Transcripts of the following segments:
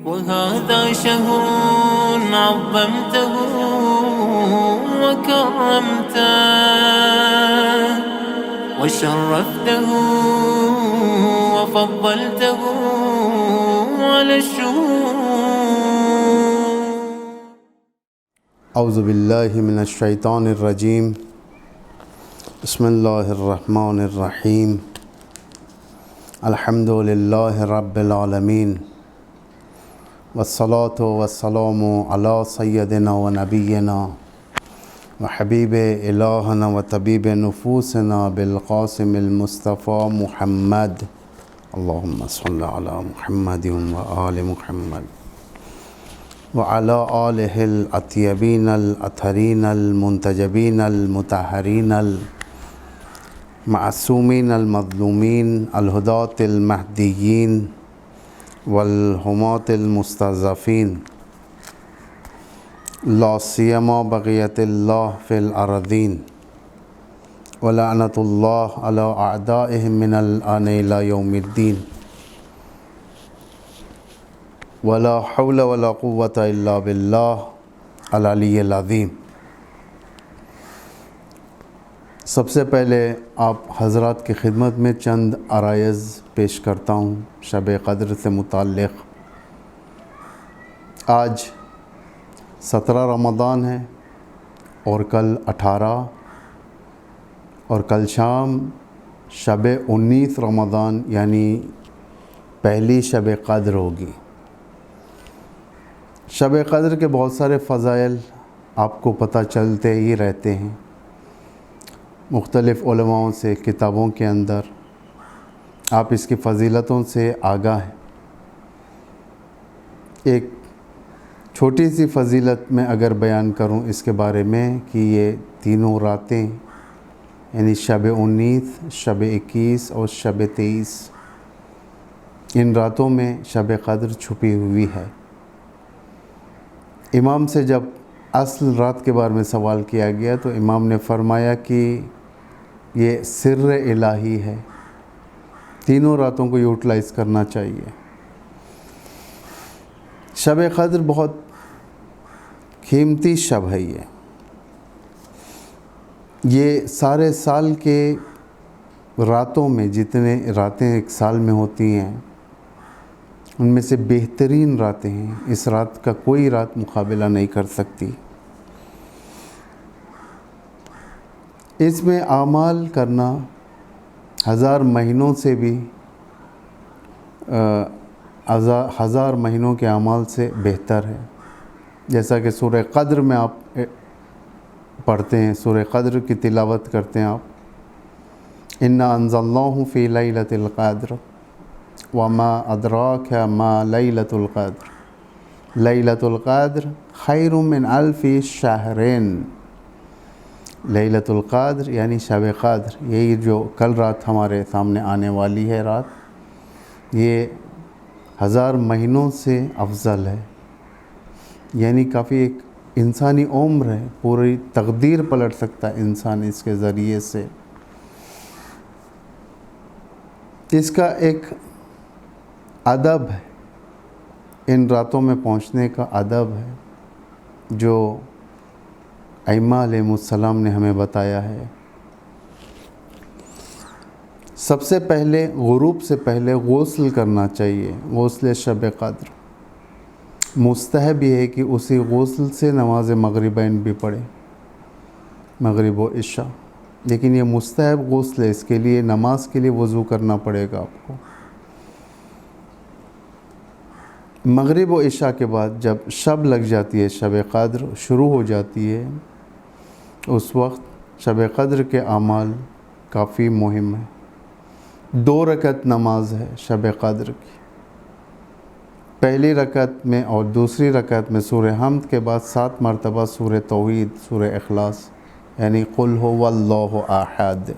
وهذا شهر عظمته وكرمته وشرفته وفضلته على الشهور. اعوذ باللہ من الشیطان الرجیم. بسم اللہ الرحمن الرحیم. الحمد للہ رب العالمین والصلاة والسلام علی سیدنا و نبینا و حبیب الہنا و طبیب نفوسنا بالقاسم المصطفیٰ محمد. اللہم صل علی محمد و آل محمد وعلی آلہ الاطیبین الاطہرین المنتجبین المطہرین المعصومین المظلومین الہداۃ المہدیین والحماة المستضعفین لا سیما بقیت اللہ فی الارضین ولعنۃ اللہ علی اعدائہم من الآن الی یوم الدین ولا حول ولا قوة الا باللہ العلی العظیم. سب سے پہلے آپ حضرات کی خدمت میں چند عرائض پیش کرتا ہوں شب قدر سے متعلق. آج 17 رمضان ہے اور کل 18 اور کل شام شب 19 رمضان یعنی پہلی شب قدر ہوگی. شب قدر کے بہت سارے فضائل آپ کو پتہ چلتے ہی رہتے ہیں مختلف علماءوں سے، کتابوں کے اندر آپ اس کی فضیلتوں سے آگاہ ہیں. ایک چھوٹی سی فضیلت میں اگر بیان کروں اس کے بارے میں کہ یہ تینوں راتیں یعنی شب 19، شب 21 اور شب 23 ان راتوں میں شب قدر چھپی ہوئی ہے. امام سے جب اصل رات کے بارے میں سوال کیا گیا تو امام نے فرمایا کہ یہ سر الہی ہے، تینوں راتوں کو یوٹیلائز کرنا چاہیے. شب قدر بہت قیمتی شب ہے. یہ سارے سال کے راتوں میں جتنے راتیں ایک سال میں ہوتی ہیں ان میں سے بہترین راتیں ہیں. اس رات کا کوئی رات مقابلہ نہیں کر سکتی. اس میں اعمال کرنا 1000 مہینوں سے بھی 1000 مہینوں کے اعمال سے بہتر ہے. جیسا کہ سورہ قدر میں آپ پڑھتے ہیں، سورہ قدر کی تلاوت کرتے ہیں آپ. انا انزلناہ فی لیلۃ القدر وما ادراک ما لیلۃ القدر لیلۃ القدر خیر من الف شہر. لیلۃ القدر یعنی شب قدر، یہی جو کل رات ہمارے سامنے آنے والی ہے رات، یہ 1000 مہینوں سے افضل ہے. یعنی کافی ایک انسانی عمر ہے، پوری تقدیر پلٹ سکتا ہے انسان اس کے ذریعے سے. اس کا ایک ادب ہے، ان راتوں میں پہنچنے کا ادب ہے جو ائمہ علیہ السلام نے ہمیں بتایا ہے. سب سے پہلے غروب سے پہلے غسل کرنا چاہیے، غسل شب قدر. مستحب یہ ہے کہ اسی غسل سے نماز مغربین بھی پڑھے، مغرب و عشاء. لیکن یہ مستحب غسل ہے، اس کے لیے نماز کے لیے وضو کرنا پڑے گا آپ کو. مغرب و عشاء کے بعد جب شب لگ جاتی ہے، شب قدر شروع ہو جاتی ہے، اس وقت شب قدر کے اعمال کافی مہم ہے. 2 رکعت نماز ہے شب قدر کی. پہلی رکعت میں اور دوسری رکعت میں سورہ حمد کے بعد 7 مرتبہ سورہ توحید، سورہ اخلاص یعنی قل هو اللہ احد.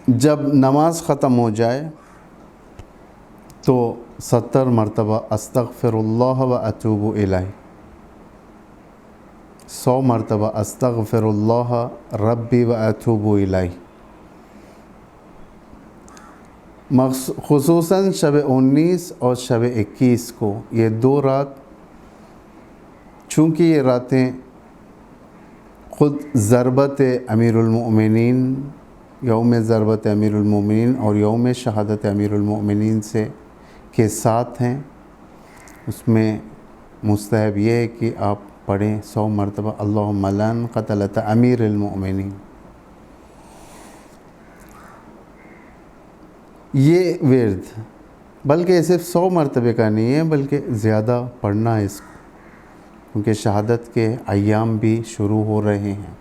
جب نماز ختم ہو جائے تو 70 مرتبہ استغفر اللہ و اتوب الیہ، 100 مرتبہ استغفر اللہ ربی و اتوب الیہ. خصوصاً شب 19 اور شب 21 کو، یہ 2 رات، چونکہ یہ راتیں خود ضربت امیر المؤمنین، یوم ضربت امیر المؤمنین اور یوم شہادت امیر المؤمنین کے ساتھ ہیں، اس میں مستحب یہ ہے کہ آپ پڑھیں 100 مرتبہ اللہم لعن قتلۃ امیر المؤمنین۔ یہ ورد بلکہ یہ صرف 100 مرتبے کا نہیں ہے، بلکہ زیادہ پڑھنا ہے اس کو، کیونکہ شہادت کے ایام بھی شروع ہو رہے ہیں۔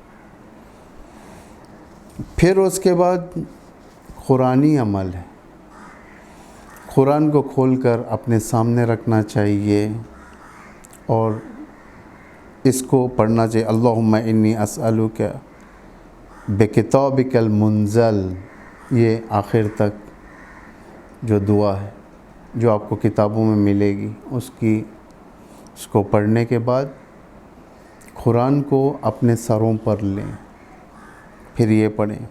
پھر اس کے بعد قرآنی عمل ہے، قرآن کو کھول کر اپنے سامنے رکھنا چاہیے اور اس کو پڑھنا چاہیے۔ اللہم انی اسألک بکتابک المنزل، یہ آخر تک جو دعا ہے جو آپ کو کتابوں میں ملے گی، اس کو پڑھنے کے بعد قرآن کو اپنے سروں پر لیں، پھر یہ پڑھیں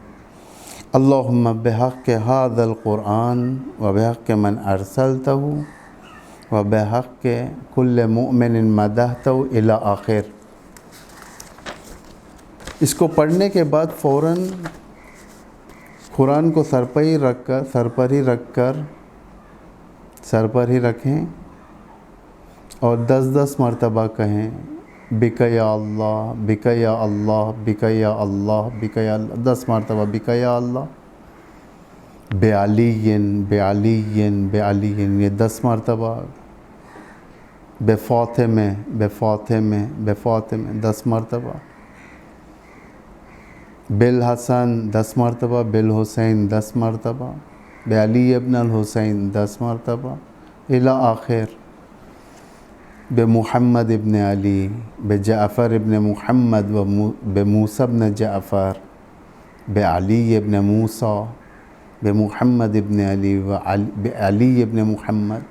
اللہم بحق ھذا القرآن و بحق من ارسلتہ و بحق کل مؤمن مدحتہ الی آخر۔ اس کو پڑھنے کے بعد فوراً قرآن کو سر پر ہی رکھیں اور 10 مرتبہ کہیں بک یا اللہ، بک یا اللہ، بک یا اللہ، بک یا اللہ، 10 مرتبہ بک یا اللہ، بعلی بعلی بعلی، یہ 10 مرتبہ، بفاطمہ بفاطمہ بفاطمہ 10 مرتبہ، بالحسن 10 مرتبہ، بالحسین 10 مرتبہ، بعلی ابن الحسین 10 مرتبہ الی آخر، بمحمد ابن علی، بجعفر ابن محمد و بموسیٰ ابن جعفر، بعلی ابن موسیٰ، بمحمد ابن علی و بعلی ابن محمد،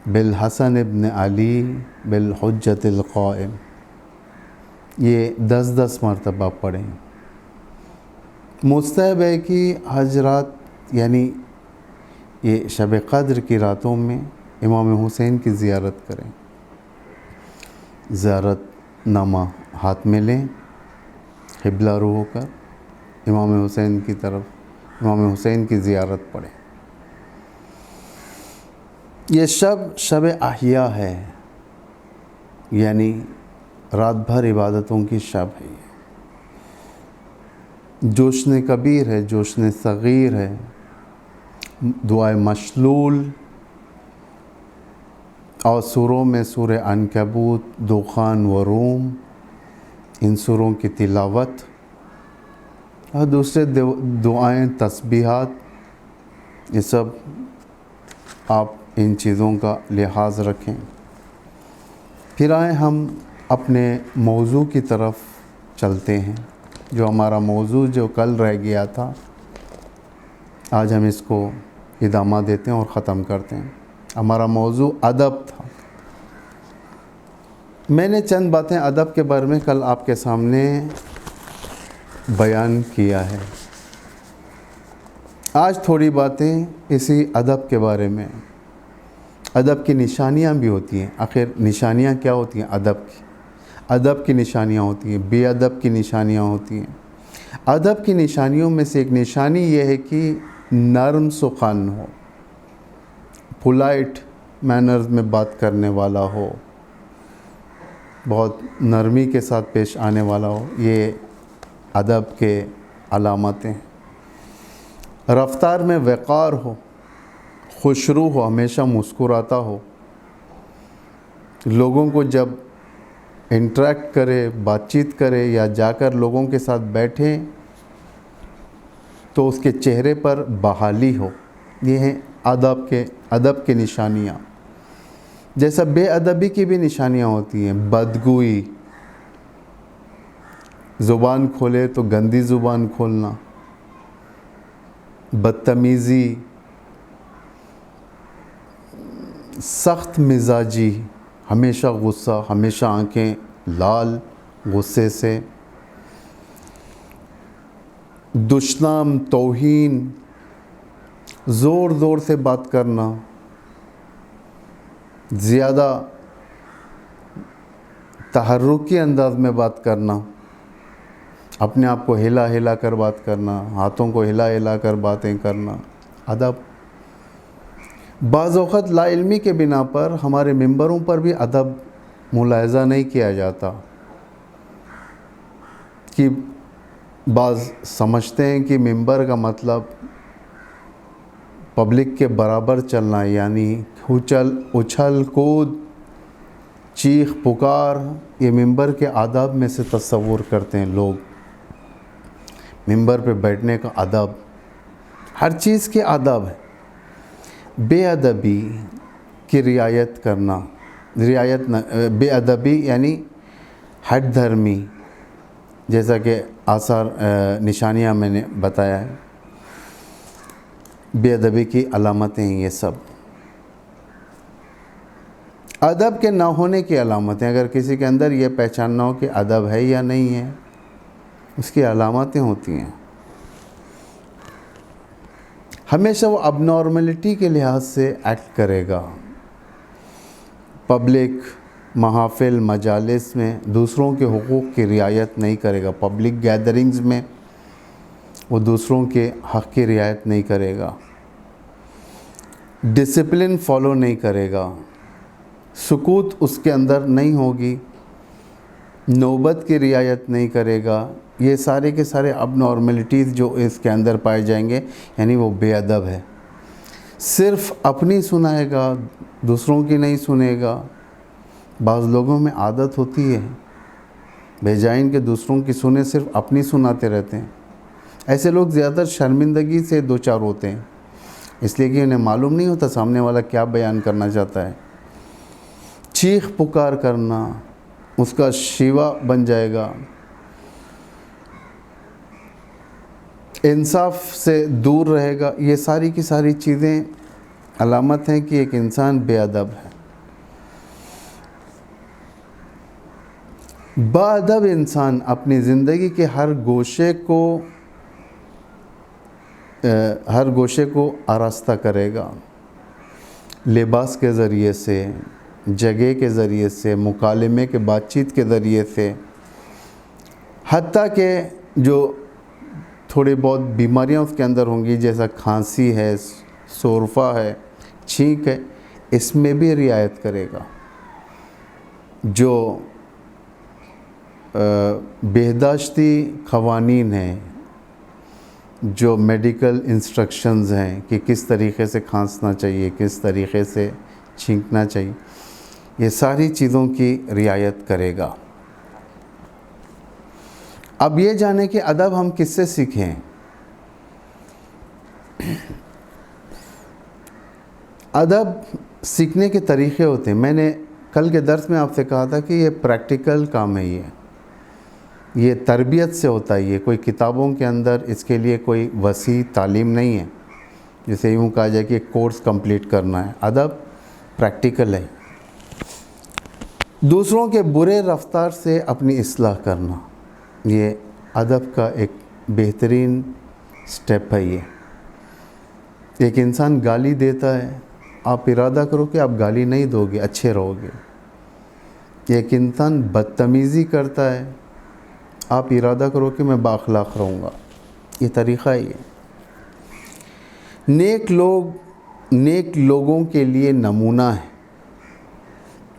بالحسن ابن علی، بالحجت القائم۔ یہ 10 مرتبہ پڑھیں۔ مستحب ہے کہ حضرات یعنی یہ شب قدر کی راتوں میں امام حسین کی زیارت کریں، زیارت نامہ ہاتھ میں لیں، قبلہ رو ہو کر امام حسین کی طرف، امام حسین کی زیارت پڑھیں۔ یہ شب احیاء ہے، یعنی رات بھر عبادتوں کی شب ہے، جوشن کبیر ہے، جوشن صغیر ہے، دعائے مشلول اور سوروں میں سورہ عنکبوت، دخان و روم، ان سوروں کی تلاوت اور دوسرے دعائیں، تسبیحات، یہ سب آپ ان چیزوں کا لحاظ رکھیں۔ پھر آئیں ہم اپنے موضوع کی طرف چلتے ہیں، جو ہمارا موضوع جو کل رہ گیا تھا، آج ہم اس کو ادامہ دیتے ہیں اور ختم کرتے ہیں۔ ہمارا موضوع ادب تھا۔ میں نے چند باتیں ادب کے بارے میں کل آپ کے سامنے بیان کیا ہے، آج تھوڑی باتیں اسی ادب کے بارے میں۔ ادب کی نشانیاں بھی ہوتی ہیں، آخر نشانیاں کیا ہوتی ہیں؟ ادب کی نشانیاں ہوتی ہیں، بے ادب کی نشانیاں ہوتی ہیں۔ ادب کی نشانیوں میں سے ایک نشانی یہ ہے کہ نرم سخن ہو، پولائٹ مینرز میں بات کرنے والا ہو، بہت نرمی کے ساتھ پیش آنے والا ہو، یہ ادب کے علامتیں ہیں۔ رفتار میں وقار ہو، خوشرو ہو، ہمیشہ مسکراتا ہو، لوگوں کو جب انٹریکٹ کرے، بات چیت کرے یا جا کر لوگوں کے ساتھ بیٹھے تو اس کے چہرے پر بحالی ہو، یہ ہیں ادب کے نشانیاں۔ جیسا بے ادبی کی بھی نشانیاں ہوتی ہیں، بدگوئی، زبان کھولے تو گندی زبان کھولنا، بدتمیزی، سخت مزاجی، ہمیشہ غصہ، ہمیشہ آنکھیں لال غصے سے، دشنام، توہین، زور زور سے بات کرنا، زیادہ تحرکی انداز میں بات کرنا، اپنے آپ کو ہلا ہلا کر بات کرنا، ہاتھوں کو ہلا ہلا کر باتیں کرنا، ادب۔ بعض اوقات لا علمی کے بنا پر ہمارے ممبروں پر بھی ادب ملاحظہ نہیں کیا جاتا، کہ بعض سمجھتے ہیں کہ ممبر کا مطلب پبلک کے برابر چلنا، یعنی اچھل کود، چیخ پکار، یہ ممبر کے آداب میں سے تصور کرتے ہیں لوگ۔ ممبر پہ بیٹھنے کا ادب، ہر چیز کے آداب ہے۔ بے ادبی کی رعایت کرنا، بے ادبی یعنی ہٹ دھرمی، جیسا کہ آثار نشانیاں میں نے بتایا ہے، بے ادبی کی علامتیں ہیں یہ سب۔ ادب کے نہ ہونے کی علامتیں، اگر کسی کے اندر یہ پہچاننا ہو کہ ادب ہے یا نہیں ہے، اس کی علامتیں ہوتی ہیں۔ ہمیشہ وہ اب نارملٹی کے لحاظ سے ایکٹ کرے گا، پبلک محافل مجالس میں دوسروں کے حقوق کی رعایت نہیں کرے گا، پبلک گیدرنگز میں وہ دوسروں کے حق کی رعایت نہیں کرے گا، ڈسپلن فالو نہیں کرے گا، سکوت اس کے اندر نہیں ہوگی، نوبت کی رعایت نہیں کرے گا۔ یہ سارے کے سارے اب نارملٹیز جو اس کے اندر پائے جائیں گے، یعنی وہ بے ادب ہے۔ صرف اپنی سنائے گا، دوسروں کی نہیں سنے گا۔ بعض لوگوں میں عادت ہوتی ہے بجائے کہ دوسروں کی سنے، صرف اپنی سناتے رہتے ہیں۔ ایسے لوگ زیادہ تر شرمندگی سے دوچار ہوتے ہیں، اس لیے کہ انہیں معلوم نہیں ہوتا سامنے والا کیا بیان کرنا چاہتا ہے۔ چیخ پکار کرنا اس کا شیوا بن جائے گا، انصاف سے دور رہے گا۔ یہ ساری کی ساری چیزیں علامت ہیں کہ ایک انسان بے ادب ہے۔ با ادب انسان اپنی زندگی کے ہر گوشے کو آراستہ کرے گا، لباس کے ذریعے سے، جگہ کے ذریعے سے، مکالمے کے بات چیت کے ذریعے سے، حتیٰ کہ جو تھوڑی بہت بیماریاں اس کے اندر ہوں گی، جیسا کھانسی ہے، سورفا ہے، چھینک ہے، اس میں بھی رعایت کرے گا۔ جو بہداشتی قوانین ہیں، جو میڈیکل انسٹرکشنز ہیں کہ کس طریقے سے کھانسنا چاہیے، کس طریقے سے چھینکنا چاہیے، یہ ساری چیزوں کی رعایت کرے گا۔ اب یہ جانیں کہ ادب ہم کس سے سیکھیں۔ ادب سیکھنے کے طریقے ہوتے ہیں۔ میں نے کل کے درس میں آپ سے کہا تھا کہ یہ پریکٹیکل کام ہے، یہ تربیت سے ہوتا ہے، یہ کوئی کتابوں کے اندر اس کے لیے کوئی وسیع تعلیم نہیں ہے، جسے یوں کہا جائے کہ ایک کورس کمپلیٹ کرنا ہے۔ ادب پریکٹیکل ہے۔ دوسروں کے برے رفتار سے اپنی اصلاح کرنا، یہ ادب کا ایک بہترین سٹیپ ہے۔ یہ ایک انسان گالی دیتا ہے، آپ ارادہ کرو کہ آپ گالی نہیں دو گے، اچھے رہو گے۔ ایک انسان بدتمیزی کرتا ہے، آپ ارادہ کرو کہ میں بااخلاق رہوں گا۔ یہ طریقہ ہی ہے۔ نیک لوگوں کے لیے نمونہ ہے۔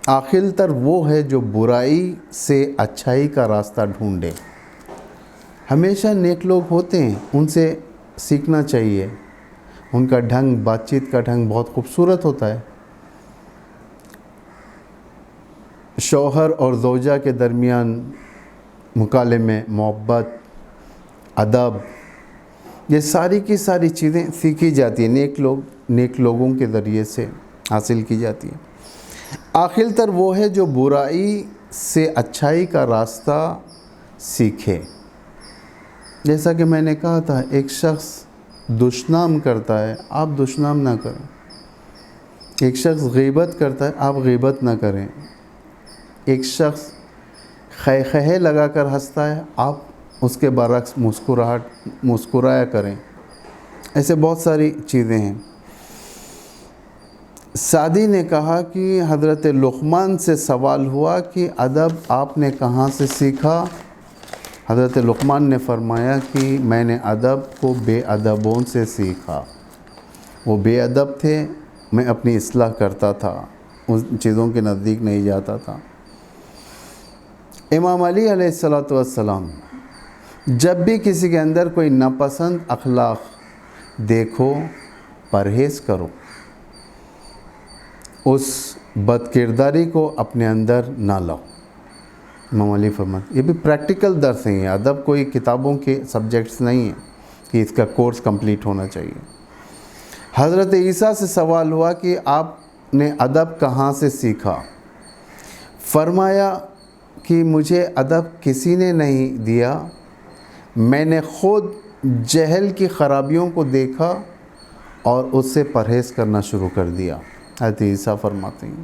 عاقل تر وہ ہے جو برائی سے اچھائی کا راستہ ڈھونڈے۔ ہمیشہ نیک لوگ ہوتے ہیں، ان سے سیکھنا چاہیے۔ ان کا ڈھنگ، بات چیت کا ڈھنگ بہت خوبصورت ہوتا ہے۔ شوہر اور زوجہ کے درمیان مکالمے، محبت، ادب، یہ ساری کی ساری چیزیں سیکھی جاتی ہیں، نیک لوگوں کے ذریعے سے حاصل کی جاتی ہیں۔ عاقل تر وہ ہے جو برائی سے اچھائی کا راستہ سیکھے۔ جیسا کہ میں نے کہا تھا، ایک شخص دشنام کرتا ہے، آپ دشنام نہ کریں۔ ایک شخص غیبت کرتا ہے، آپ غیبت نہ کریں۔ ایک شخص خے لگا کر ہنستا ہے، آپ اس کے برعکس مسکرایا کریں۔ ایسے بہت ساری چیزیں ہیں۔ سعدی نے کہا کہ حضرت لقمان سے سوال ہوا کہ ادب آپ نے کہاں سے سیکھا؟ حضرت لقمان نے فرمایا کہ میں نے ادب کو بے ادبوں سے سیکھا۔ وہ بے ادب تھے، میں اپنی اصلاح کرتا تھا، ان چیزوں کے نزدیک نہیں جاتا تھا۔ امام علی علیہ السلام جب بھی کسی کے اندر کوئی ناپسند اخلاق دیکھو پرہیز کرو، اس بد کرداری کو اپنے اندر نہ لاؤ۔ امام علی فرماتے، یہ بھی پریکٹیکل درس ہیں، ادب کوئی کتابوں کے سبجیکٹس نہیں ہیں کہ اس کا کورس کمپلیٹ ہونا چاہیے۔ حضرت عیسیٰ سے سوال ہوا کہ آپ نے ادب کہاں سے سیکھا؟ فرمایا کہ مجھے ادب کسی نے نہیں دیا، میں نے خود جہل کی خرابیوں کو دیکھا اور اس سے پرہیز کرنا شروع کر دیا۔ حضرت عیسیٰ فرماتے ہیں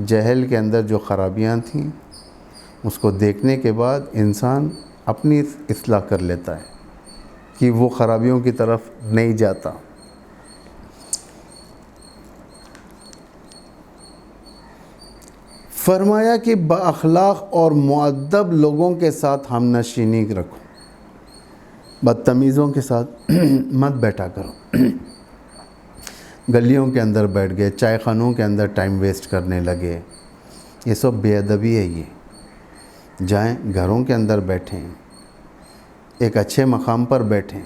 جہل کے اندر جو خرابیاں تھیں اس کو دیکھنے کے بعد انسان اپنی اصلاح کر لیتا ہے کہ وہ خرابیوں کی طرف نہیں جاتا۔ فرمایا کہ با اخلاق اور مؤدب لوگوں کے ساتھ ہم نشینی رکھو، بدتمیزوں کے ساتھ مت بیٹھا کرو۔ گلیوں کے اندر بیٹھ گئے، چائے خانوں کے اندر ٹائم ویسٹ کرنے لگے، یہ سب بے ادبی ہے۔ یہ جائیں گھروں کے اندر بیٹھیں، ایک اچھے مقام پر بیٹھیں۔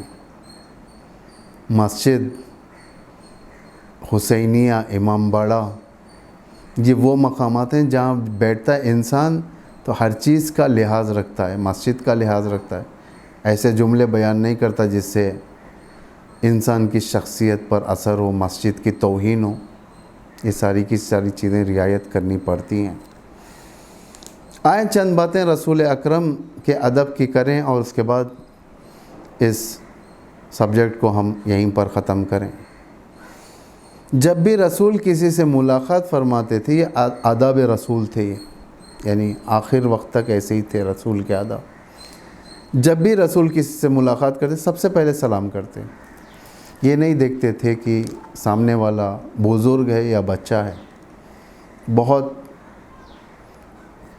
مسجد، حسینیہ، امام باڑہ، یہ وہ مقامات ہیں جہاں بیٹھتا ہے انسان تو ہر چیز کا لحاظ رکھتا ہے، مسجد کا لحاظ رکھتا ہے، ایسے جملے بیان نہیں کرتا جس سے انسان کی شخصیت پر اثر ہو، مسجد کی توہین ہو۔ یہ ساری کی ساری چیزیں رعایت کرنی پڑتی ہیں۔ آئیں چند باتیں رسول اکرم کے ادب کی کریں اور اس کے بعد اس سبجیکٹ کو ہم یہیں پر ختم کریں۔ جب بھی رسول کسی سے ملاقات فرماتے تھے، یہ آداب رسول تھے، یعنی آخر وقت تک ایسے ہی تھے رسول کے آداب۔ جب بھی رسول کسی سے ملاقات کرتے سب سے پہلے سلام کرتے، یہ نہیں دیکھتے تھے کہ سامنے والا بزرگ ہے یا بچہ ہے، بہت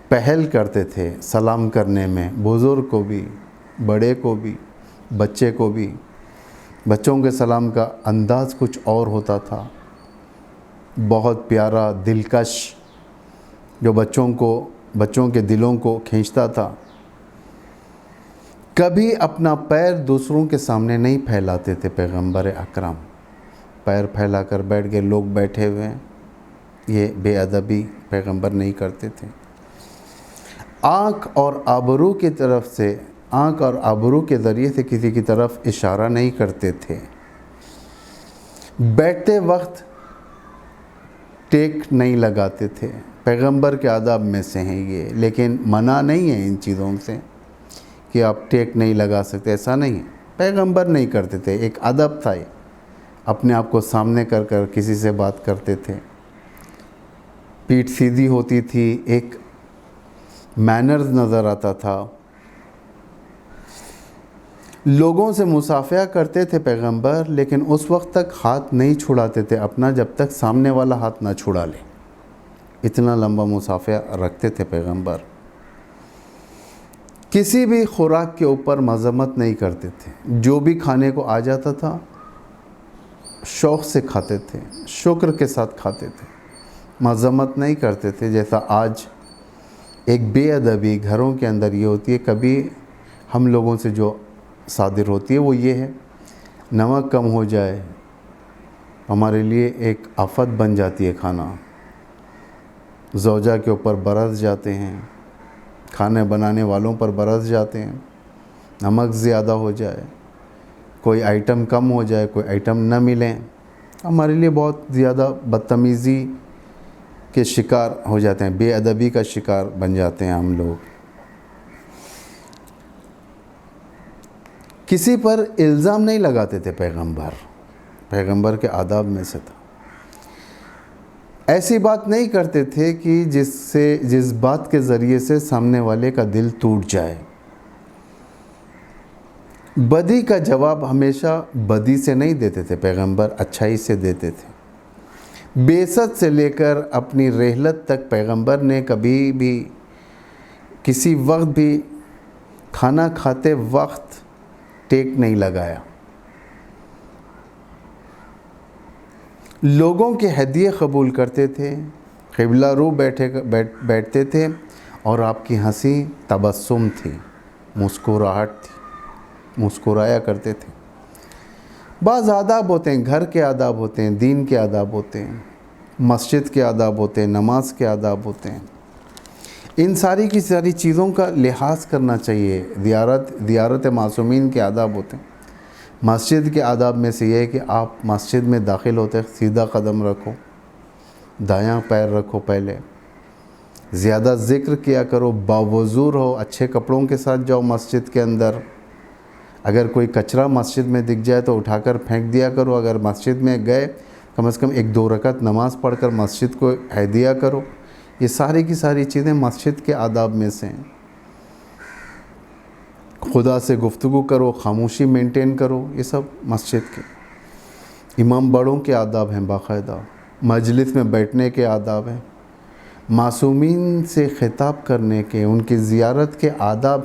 پہل کرتے تھے سلام کرنے میں، بزرگ کو بھی، بڑے کو بھی، بچے کو بھی۔ بچوں کے سلام کا انداز کچھ اور ہوتا تھا، بہت پیارا، دلکش، جو بچوں کے دلوں کو کھینچتا تھا۔ کبھی اپنا پیر دوسروں کے سامنے نہیں پھیلاتے تھے پیغمبر اکرم، پیر پھیلا کر بیٹھ گئے، لوگ بیٹھے ہوئے ہیں، یہ بے ادبی پیغمبر نہیں کرتے تھے۔ آنکھ اور آبرو کے ذریعے سے کسی کی طرف اشارہ نہیں کرتے تھے۔ بیٹھتے وقت ٹیک نہیں لگاتے تھے، پیغمبر کے آداب میں سے ہیں یہ، لیکن منع نہیں ہے ان چیزوں سے کہ آپ ٹیک نہیں لگا سکتے، ایسا نہیں ہے، پیغمبر نہیں کرتے تھے، ایک ادب تھا۔ اپنے آپ کو سامنے کر کر کسی سے بات کرتے تھے، پیٹھ سیدھی ہوتی تھی، ایک مینرز نظر آتا تھا۔ لوگوں سے مصافحہ کرتے تھے پیغمبر، لیکن اس وقت تک ہاتھ نہیں چھڑاتے تھے اپنا جب تک سامنے والا ہاتھ نہ چھڑا لے، اتنا لمبا مصافحہ رکھتے تھے پیغمبر۔ کسی بھی خوراک کے اوپر مذمت نہیں کرتے تھے، جو بھی کھانے کو آ جاتا تھا شوق سے کھاتے تھے، شکر کے ساتھ کھاتے تھے، مذمت نہیں کرتے تھے۔ جیسا آج ایک بے ادبی گھروں کے اندر یہ ہوتی ہے، کبھی ہم لوگوں سے جو صادر ہوتی ہے وہ یہ ہے، نمک کم ہو جائے ہمارے لیے ایک آفت بن جاتی ہے کھانا، زوجہ کے اوپر برس جاتے ہیں، کھانے بنانے والوں پر برس جاتے ہیں، نمک زیادہ ہو جائے، کوئی آئٹم کم ہو جائے، کوئی آئٹم نہ ملیں، ہمارے لیے بہت زیادہ بدتمیزی کے شکار ہو جاتے ہیں، بے ادبی کا شکار بن جاتے ہیں ہم لوگ۔ کسی پر الزام نہیں لگاتے تھے پیغمبر کے آداب میں سے تھا۔ ایسی بات نہیں کرتے تھے کہ جس بات کے ذریعے سے سامنے والے کا دل ٹوٹ جائے۔ بدی کا جواب ہمیشہ بدی سے نہیں دیتے تھے پیغمبر، اچھائی سے دیتے تھے۔ بعثت سے لے کر اپنی رحلت تک پیغمبر نے کبھی بھی کسی وقت بھی کھانا کھاتے وقت ٹیک نہیں لگایا۔ لوگوں کے ہدیے قبول کرتے تھے، قبلہ رو بیٹھتے تھے، اور آپ کی ہنسی تبسم تھی، مسکراہٹ تھی، مسکرایا کرتے تھے۔ بعض آداب ہوتے ہیں، گھر کے آداب ہوتے ہیں، دین کے آداب ہوتے ہیں، مسجد کے آداب ہوتے ہیں، نماز کے آداب ہوتے ہیں۔ ان ساری کی ساری چیزوں کا لحاظ کرنا چاہیے۔ زیارت معصومین کے آداب ہوتے ہیں۔ مسجد کے آداب میں سے یہ ہے کہ آپ مسجد میں داخل ہوتے سیدھا قدم رکھو، دایاں پیر رکھو، پہلے زیادہ ذکر کیا کرو، باوضو رہو، اچھے کپڑوں کے ساتھ جاؤ مسجد کے اندر۔ اگر کوئی کچرا مسجد میں دکھ جائے تو اٹھا کر پھینک دیا کرو۔ اگر مسجد میں گئے کم از کم 1-2 رکعت نماز پڑھ کر مسجد کو ہدیہ کرو۔ یہ ساری کی ساری چیزیں مسجد کے آداب میں سے ہیں۔ خدا سے گفتگو کرو، خاموشی مینٹین کرو، یہ سب مسجد کے۔ امام بڑوں کے آداب ہیں باقاعدہ، مجلس میں بیٹھنے کے آداب ہیں، معصومین سے خطاب کرنے کے، ان کی زیارت کے آداب۔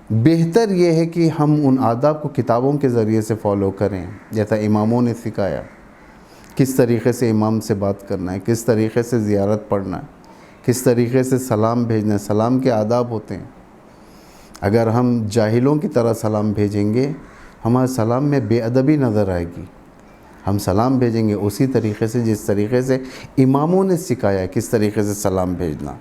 بہتر یہ ہے کہ ہم ان آداب کو کتابوں کے ذریعے سے فالو کریں، جیسا اماموں نے سکھایا، کس طریقے سے امام سے بات کرنا ہے، کس طریقے سے زیارت پڑھنا ہے، کس طریقے سے سلام بھیجنا ہے۔ سلام کے آداب ہوتے ہیں۔ اگر ہم جاہلوں کی طرح سلام بھیجیں گے، ہمارے سلام میں بے ادبی نظر آئے گی۔ ہم سلام بھیجیں گے اسی طریقے سے جس طریقے سے اماموں نے سکھایا کس طریقے سے سلام بھیجنا۔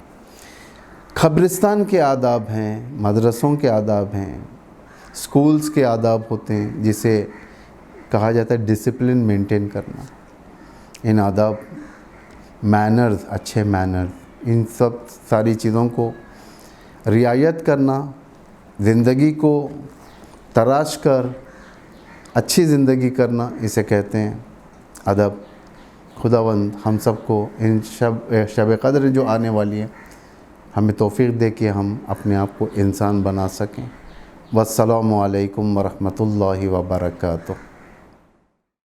قبرستان کے آداب ہیں، مدرسوں کے آداب ہیں، سکولز کے آداب ہوتے ہیں، جسے کہا جاتا ہے ڈسپلن مینٹین کرنا۔ ان آداب، مینرز، اچھے مینرز، ان سب ساری چیزوں کو رعایت کرنا، زندگی کو تراش کر اچھی زندگی کرنا، اسے کہتے ہیں ادب۔ خداوند ہم سب کو ان شب قدر جو آنے والی ہے ہمیں توفیق دے کہ ہم اپنے آپ کو انسان بنا سکیں۔ والسلام علیکم ورحمۃ اللہ وبرکاتہ۔